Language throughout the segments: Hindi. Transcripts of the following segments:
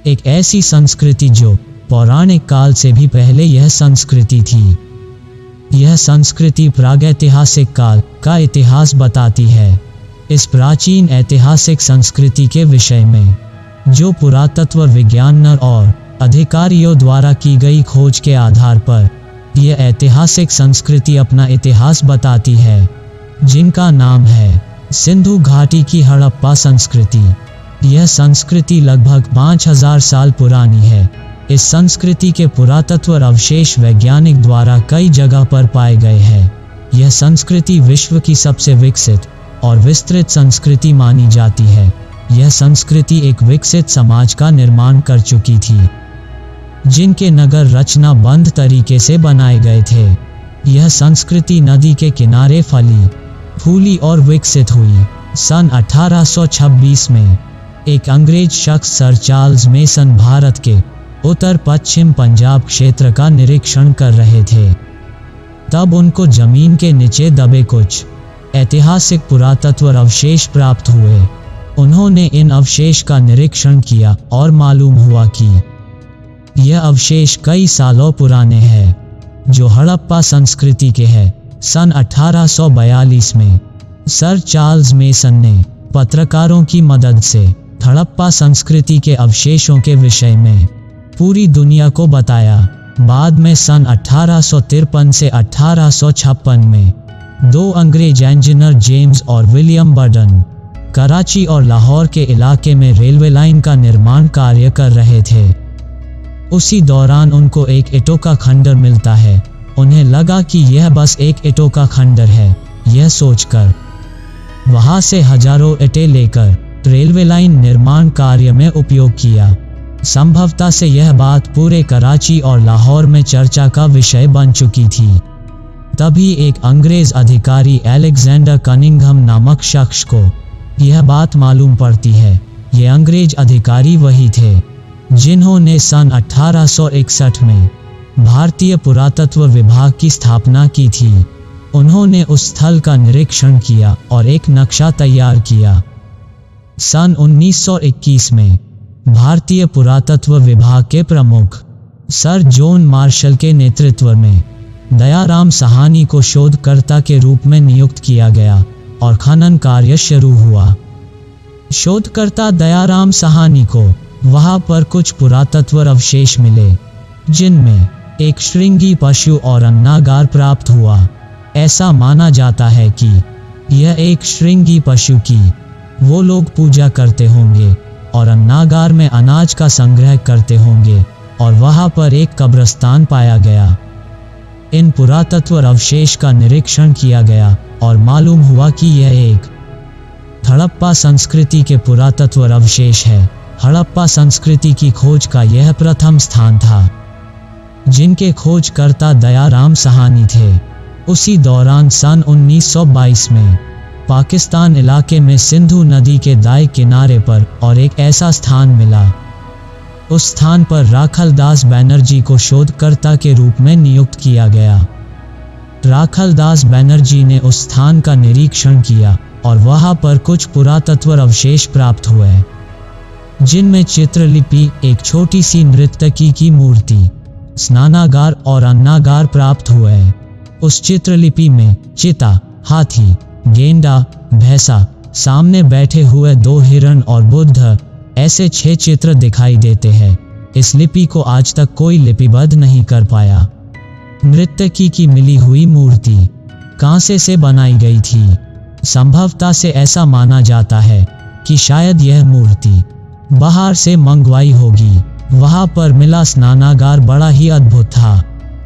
एक ऐसी संस्कृति जो पौराणिक काल से भी पहले यह संस्कृति थी। यह संस्कृति प्रागैतिहासिक काल का इतिहास बताती है। इस प्राचीन ऐतिहासिक संस्कृति के विषय में जो पुरातत्व विज्ञान और अधिकारियों द्वारा की गई खोज के आधार पर यह ऐतिहासिक संस्कृति अपना इतिहास बताती है, जिनका नाम है सिंधु घाटी की हड़प्पा संस्कृति। यह संस्कृति लगभग 5000 साल पुरानी है। इस संस्कृति के पुरातत्व अवशेष वैज्ञानिक द्वारा कई जगह पर पाए गए हैं। यह संस्कृति विश्व की सबसे विकसित और विस्तृत संस्कृति मानी जाती है। यह संस्कृति एक विकसित समाज का निर्माण कर चुकी थी, जिनके नगर रचना बंद तरीके से बनाए गए थे। यह संस्कृति नदी के किनारे फली फूली और विकसित हुई। सन 1826 में एक अंग्रेज शख्स सर चार्ल्स मेसन भारत के उत्तर पश्चिम पंजाब क्षेत्र का निरीक्षण कर रहे थे। तब उनको जमीन के नीचे दबे कुछ ऐतिहासिक पुरातत्व अवशेष प्राप्त हुए। उन्होंने इन अवशेष का निरीक्षण किया और मालूम हुआ कि यह अवशेष कई सालों पुराने हैं, जो हड़प्पा संस्कृति के हैं। सन 1842 में सर चार्ल्स मेसन ने पत्रकारों की मदद से हड़प्पा संस्कृति के अवशेषों के विषय में पूरी दुनिया को बताया। बाद में सन 1853 से 1856 में दो अंग्रेज इंजीनियर जेम्स और विलियम बर्डन कराची और लाहौर के इलाके में रेलवे लाइन का निर्माण कार्य कर रहे थे। उसी दौरान उनको एक ईंटों का खंडर मिलता है। उन्हें लगा कि यह बस एक ईंटों का खंडर है। यह सोचकर वहां से हजारों ईंटें लेकर रेलवे लाइन निर्माण कार्य में उपयोग किया। संभवतः से यह बात पूरे कराची और लाहौर में चर्चा का विषय बन चुकी थी। तभी एक अंग्रेज अधिकारी अलेक्जेंडर कनिंघम नामक शख्स को यह बात मालूम पड़ती है। ये अंग्रेज अधिकारी वही थे जिन्होंने सन 1861 में भारतीय पुरातत्व विभाग की स्थापना की थी। उन्होंने उस स्थल का निरीक्षण किया और एक नक्शा तैयार किया। सन 1921 में भारतीय पुरातत्व विभाग के प्रमुख सर जॉन मार्शल के नेतृत्व में दयाराम साहनी को शोधकर्ता के रूप में नियुक्त किया गया और खनन कार्य शुरू हुआ। शोधकर्ता दयाराम साहनी को वहां पर कुछ पुरातत्व अवशेष मिले, जिनमें एक श्रृंगी पशु और अन्नागार प्राप्त हुआ। ऐसा माना जाता है कि यह एक श्रृंगी पशु की वो लोग पूजा करते होंगे और अन्नागार में अनाज का संग्रह करते होंगे, और वहां पर एक कब्रिस्तान पाया गया। इन पुरातत्व अवशेष का निरीक्षण किया गया और मालूम हुआ कि यह एक हड़प्पा संस्कृति के पुरातत्व अवशेष है। हड़प्पा संस्कृति की खोज का यह प्रथम स्थान था, जिनके खोजकर्ता दयाराम साहनी थे। उसी दौरान सन 1922 में पाकिस्तान इलाके में सिंधु नदी के दाएं किनारे पर और एक ऐसा स्थान मिला। उस स्थान पर राखलदास बनर्जी को शोधकर्ता के रूप में नियुक्त किया गया। राखलदास बनर्जी ने उस स्थान का निरीक्षण किया और वहां पर कुछ पुरातत्व अवशेष प्राप्त हुए, जिनमें चित्रलिपि, एक छोटी सी नर्तकी की मूर्ति, स्नानागार और अन्नागार प्राप्त हुए। उस चित्रलिपि में चिता, हाथी, गेंडा, भैंसा, सामने बैठे हुए दो हिरण और बुद्ध, ऐसे 6 चित्र दिखाई देते हैं। इस लिपि को आज तक कोई लिपिबद्ध नहीं कर पाया। नर्तकी की मिली हुई मूर्ति कांसे से बनाई गई थी। संभवतः से ऐसा माना जाता है कि शायद यह मूर्ति बाहर से मंगवाई होगी। वहां पर मिला स्नानागार बड़ा ही अद्भुत था।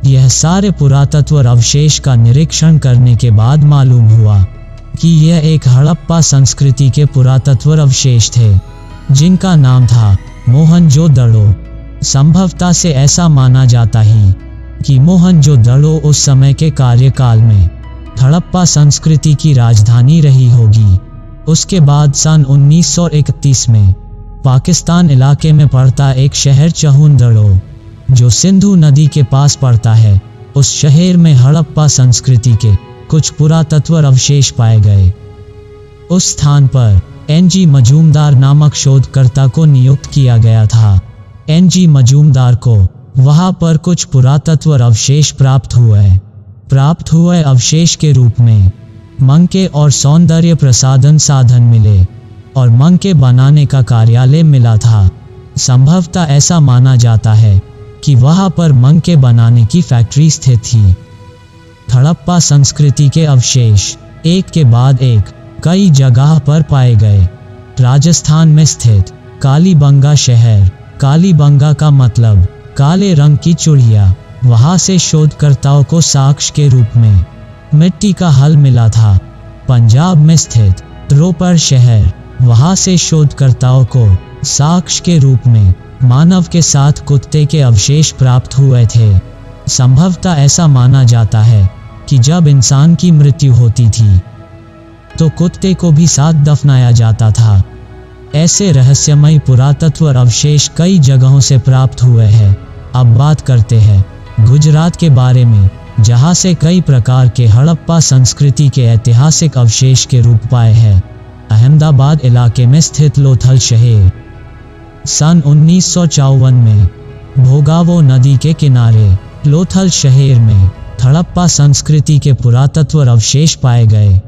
यह सारे पुरातत्व अवशेष का निरीक्षण करने के बाद मालूम हुआ कि यह एक हड़प्पा संस्कृति के पुरातत्व अवशेष थे, जिनका नाम था मोहनजोदड़ो। संभवतः से ऐसा माना जाता है कि मोहनजोदड़ो उस समय के कार्यकाल में हड़प्पा संस्कृति की राजधानी रही होगी। उसके बाद सन 1931 में पाकिस्तान इलाके में पड़ता एक शहर चहुंदड़ो, जो सिंधु नदी के पास पड़ता है, उस शहर में हड़प्पा संस्कृति के कुछ पुरातत्व अवशेष पाए गए। उस स्थान पर एनजी मजूमदार नामक शोधकर्ता को नियुक्त किया गया था। NG मजूमदार को वहां पर कुछ पुरातत्व अवशेष प्राप्त हुए अवशेष के रूप में मंके और सौंदर्य प्रसाधन साधन मिले और मंके बनाने का कार्यालय मिला था। संभवतः ऐसा माना जाता है कि वहां पर मंके बनाने की फैक्ट्री स्थित थी। हड़प्पा संस्कृति के अवशेष एक के बाद एक कई जगह पर पाए गए। राजस्थान में स्थित कालीबंगा शहर, कालीबंगा का मतलब काले रंग की चिड़िया, वहां से शोधकर्ताओं को साक्ष्य के रूप में मिट्टी का हल मिला था। पंजाब में स्थित रोपर शहर, वहां से शोधकर्ताओं को साक्ष्य के रूप में मानव के साथ कुत्ते के अवशेष प्राप्त हुए थे। संभवतः ऐसा माना जाता है कि जब इंसान की मृत्यु होती थी तो कुत्ते को भी साथ दफनाया जाता था। ऐसे रहस्यमय पुरातत्व अवशेष कई जगहों से प्राप्त हुए हैं। अब बात करते हैं गुजरात के बारे में, जहां से कई प्रकार के हड़प्पा संस्कृति के ऐतिहासिक अवशेष के रूप पाए हैं। अहमदाबाद इलाके में स्थित लोथल शहर सन 1954 में भोगावो नदी के किनारे लोथल शहर में हड़प्पा संस्कृति के पुरातत्व अवशेष पाए गए।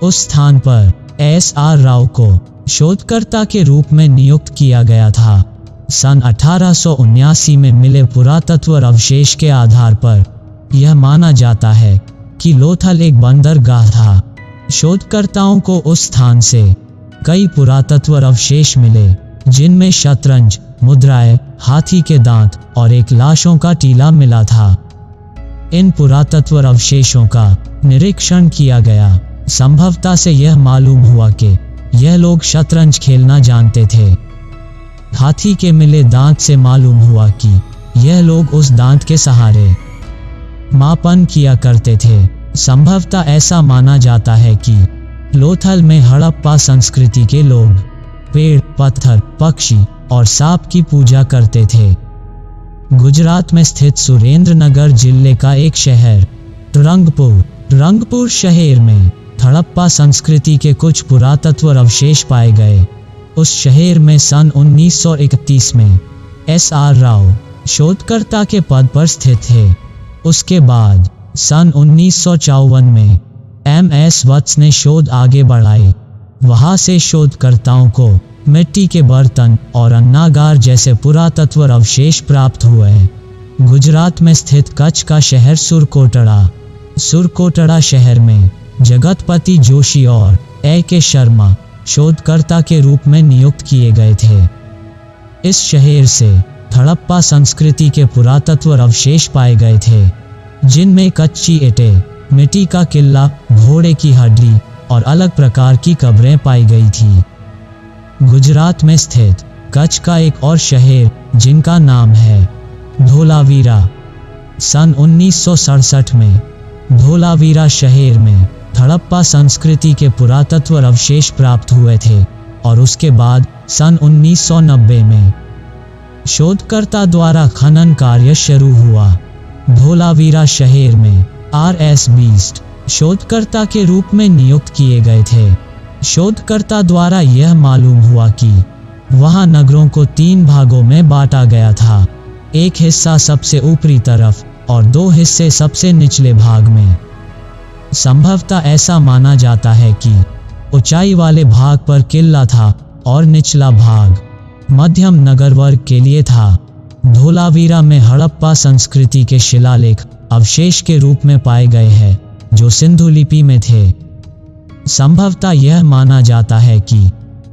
उस स्थान पर SR राव को शोधकर्ता के रूप में नियुक्त किया गया था। सन 1879 में मिले पुरातत्व अवशेष के आधार पर यह माना जाता है कि लोथल एक बंदरगाह था। शोधकर्ताओं को उस स्थान से कई पुरातत्व अवशेष मिले, जिनमें शतरंज, मुद्राएं, हाथी के दांत और एक लाशों का टीला मिला था। इन पुरातत्व अवशेषों का निरीक्षण किया गया। संभवतः से यह मालूम हुआ कि यह लोग शतरंज खेलना जानते थे। हाथी के मिले दांत से मालूम हुआ कि यह लोग उस दांत के सहारे मापन किया करते थे। संभवतः ऐसा माना जाता है कि लोथल में हड़प्पा संस्कृति के लोग पेड़, पत्थर, पक्षी और सांप की पूजा करते थे। गुजरात में स्थित सुरेंद्रनगर जिले का एक शहर रंगपुर शहर में हड़प्पा संस्कृति के कुछ पुरातत्व अवशेष पाए गए। उस शहर में सन 1931 में SR राव शोधकर्ता के पद पर स्थित थे। उसके बाद सन 1954 में MS वत्स ने शोध आगे बढ़ाई। वहां से शोधकर्ताओं को मिट्टी के बर्तन और अन्नागार जैसे पुरातत्व अवशेष प्राप्त हुए। गुजरात में स्थित कच्छ का शहर सुरकोटड़ा शहर में जगतपति जोशी और AK शर्मा शोधकर्ता के रूप में नियुक्त किए गए थे। इस शहर से हड़प्पा संस्कृति के पुरातत्व अवशेष पाए गए थे, जिनमें कच्ची ईंटें, मिट्टी का किला, घोड़े की हड्डी और अलग प्रकार की कब्रें पाई गई थी। गुजरात में स्थित कच्छ का एक और शहर, जिनका नाम है धोलावीरा, सन 1967 में धोलावीरा शहर में हड़प्पा संस्कृति के पुरातत्व अवशेष प्राप्त हुए थे और उसके बाद सन 1990 में शोधकर्ता द्वारा खनन कार्य शुरू हुआ। धोलावीरा शहर में RS बीस्ट शोधकर्ता के रूप में नियुक्त किए गए थे। शोधकर्ता द्वारा यह मालूम हुआ कि वहां नगरों को 3 भागों में बांटा गया था। एक हिस्सा सबसे ऊपरी तरफ और 2 हिस्से सबसे निचले भाग में। संभवतः ऐसा माना जाता है कि ऊंचाई वाले भाग पर किला था और निचला भाग मध्यम नगर वर्ग के लिए था। धोलावीरा में हड़प्पा संस्कृति के शिलालेख अवशेष के रूप में पाए गए हैं, जो सिंधु लिपि में थे। संभवतः यह माना जाता है कि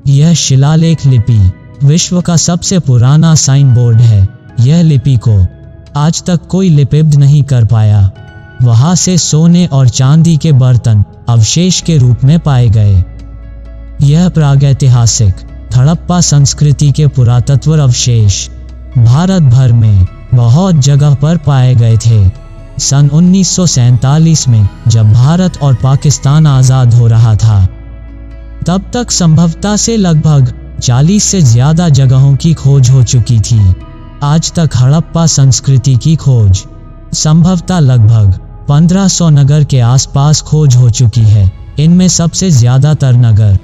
यह शिलालेख लिपि विश्व का सबसे पुराना साइन बोर्ड है। यह लिपि को आज तक कोई लिपिबद्ध नहीं कर पाया। वहां से सोने और चांदी के बर्तन अवशेष के रूप में पाए गए। यह प्रागैतिहासिक हड़प्पा संस्कृति के पुरातत्व अवशेष भारत भर में बहुत जगह पर पाए गए थे। सन 1947 में जब भारत और पाकिस्तान आज़ाद हो रहा था, तब तक संभवतः से लगभग 40 से ज़्यादा जगहों की खोज हो चुकी थी। आज तक हड़प्पा संस्कृति की खोज संभवतः लगभग 1500 नगर के आसपास खोज हो चुकी है। इनमें सबसे ज़्यादातर नगर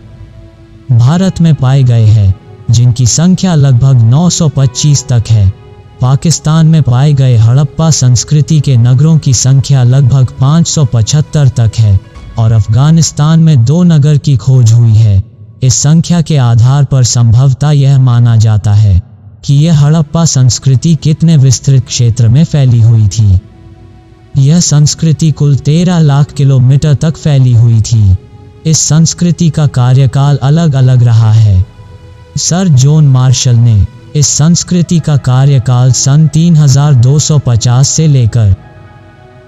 भारत में पाए गए हैं। जिनकी संख्या लगभग 925 तक है। पाकिस्तान में पाए गए हड़प्पा संस्कृति के नगरों की संख्या लगभग 575 तक है और अफगानिस्तान में 2 नगर की खोज हुई है। इस संख्या के आधार पर संभवतः यह माना जाता है कि यह हड़प्पा संस्कृति कितने विस्तृत क्षेत्र में फैली हुई थी। यह संस्कृति कुल 13 लाख किलोमीटर तक फैली हुई थी। इस संस्कृति का कार्यकाल अलग अलग रहा है। सर जॉन मार्शल ने इस संस्कृति का कार्यकाल सन 3250 से लेकर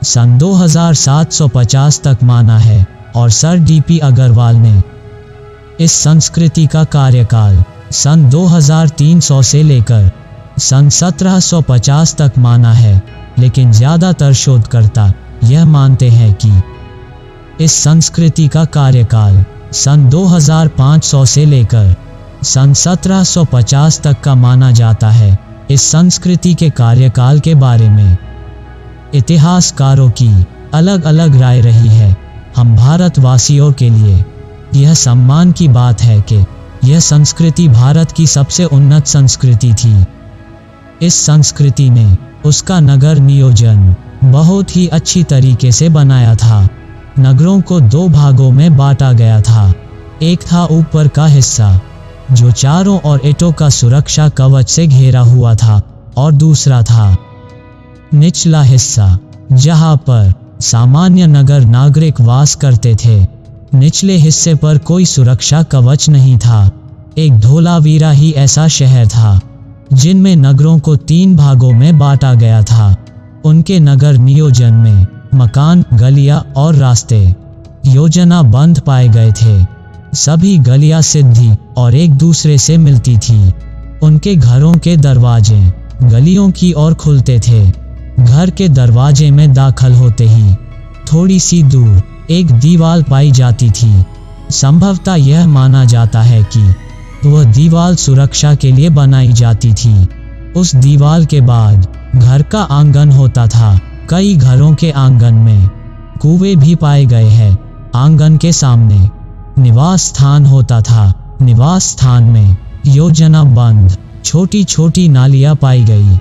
सन 2750 तक माना है और सर डीपी अग्रवाल ने इस संस्कृति का कार्यकाल सन 2300 से लेकर सन 1750 तक माना है, लेकिन ज़्यादातर शोधकर्ता यह मानते हैं कि इस संस्कृति का कार्यकाल सन 2500 से लेकर सन 1750 तक का माना जाता है। इस संस्कृति के कार्यकाल के बारे में इतिहासकारों की अलग अलग राय रही है। हम भारतवासियों के लिए यह सम्मान की बात है कि यह संस्कृति भारत की सबसे उन्नत संस्कृति थी। इस संस्कृति ने उसका नगर नियोजन बहुत ही अच्छी तरीके से बनाया था। नगरों को 2 भागों में बांटा गया था। एक था ऊपर का हिस्सा जो चारों ओर ईंटों का सुरक्षा कवच से घेरा हुआ था और दूसरा था निचला हिस्सा जहां पर सामान्य नगर नागरिक वास करते थे। निचले हिस्से पर कोई सुरक्षा कवच नहीं था। एक धोलावीरा ही ऐसा शहर था जिनमें नगरों को 3 भागों में बांटा गया था। उनके नगर नियोजन में मकान, गलियां और रास्ते योजनाबद्ध पाए गए थे। सभी गलियां सीधी और एक दूसरे से मिलती थी। उनके घरों के दरवाजे गलियों की ओर खुलते थे। घर के दरवाजे में दाखिल होते ही थोड़ी सी दूर एक दीवार पाई जाती थी। संभवतः यह माना जाता है कि वह दीवार सुरक्षा के लिए बनाई जाती थी। उस दीवार के बाद घर का आंगन होता था। कई घरों के आंगन में कुएं भी पाए गए हैं। आंगन के सामने निवास स्थान होता था। निवास स्थान में योजनाबद्ध छोटी छोटी नालियां पाई गई।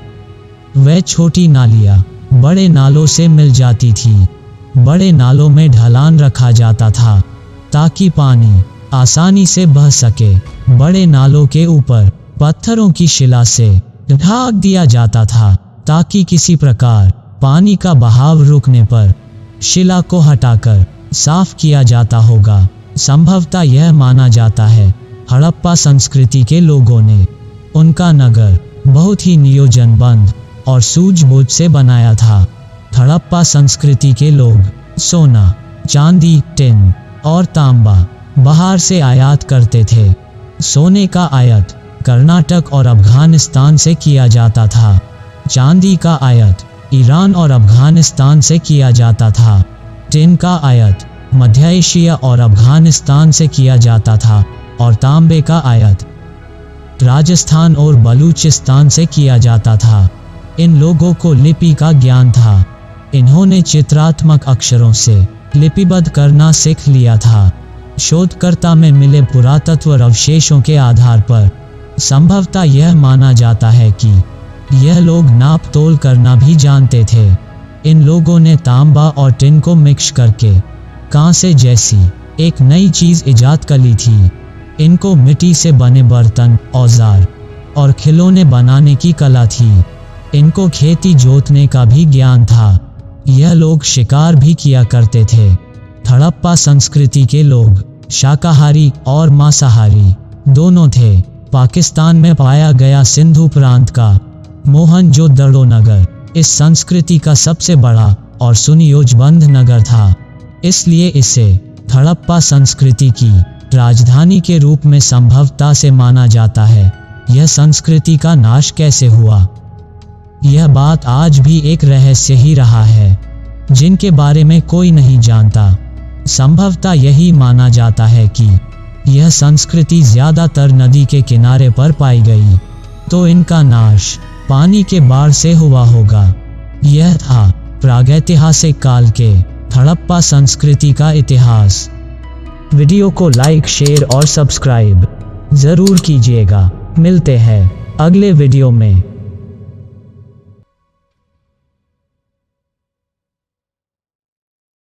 वह छोटी नालियां बड़े नालों से मिल जाती थी। बड़े नालों में ढलान रखा जाता था ताकि पानी आसानी से बह सके। बड़े नालों के ऊपर पत्थरों की शिला से ढाक दिया जाता था ताकि किसी प्रकार पानी का बहाव रुकने पर शिला को हटाकर साफ किया जाता होगा। संभवतः यह माना जाता है हड़प्पा संस्कृति के लोगों ने उनका नगर बहुत ही नियोजनबद्ध और सूझबूझ से बनाया था। हड़प्पा संस्कृति के लोग सोना, चांदी, टिन और तांबा बाहर से आयात करते थे। सोने का आयात कर्नाटक और अफगानिस्तान से किया जाता था। चांदी का आयात ईरान और अफगानिस्तान से किया जाता था। टिन का आयात मध्य एशिया और अफगानिस्तान से किया जाता था और तांबे का आयात राजस्थान और बलूचिस्तान से किया जाता था। इन लोगों को लिपि का ज्ञान था। इन्होंने चित्रात्मक अक्षरों से लिपिबद्ध करना सीख लिया था। शोधकर्ता में मिले पुरातत्व अवशेषों के आधार पर संभवतः यह माना जाता है कि यह लोग नाप तोल करना भी जानते थे। इन लोगों ने तांबा और टिन को मिक्स करके कांसे जैसी एक नई चीज इजाद कर ली थी। इनको मिट्टी से बने बर्तन, औजार और खिलौने बनाने की कला थी। इनको खेती जोतने का भी ज्ञान था। यह लोग शिकार भी किया करते थे। हड़प्पा संस्कृति के लोग शाकाहारी और मांसाहारी दोनों थे। पाकिस्तान में पाया गया सिंधु प्रांत का मोहनजोदड़ो नगर इस संस्कृति का सबसे बड़ा और सुनियोजबद्ध नगर था। इसलिए इसे हड़प्पा संस्कृति की राजधानी के रूप में संभवतः से माना जाता है। यह संस्कृति का नाश कैसे हुआ, यह बात आज भी एक रहस्य ही रहा है जिनके बारे में कोई नहीं जानता। संभवतः यही माना जाता है कि यह संस्कृति ज्यादातर नदी के किनारे पर पाई गई, तो इनका नाश पानी के बाढ़ से हुआ होगा। यह था प्रागैतिहासिक काल के हड़प्पा संस्कृति का इतिहास। वीडियो को लाइक, शेयर और सब्सक्राइब जरूर कीजिएगा। मिलते हैं अगले वीडियो में।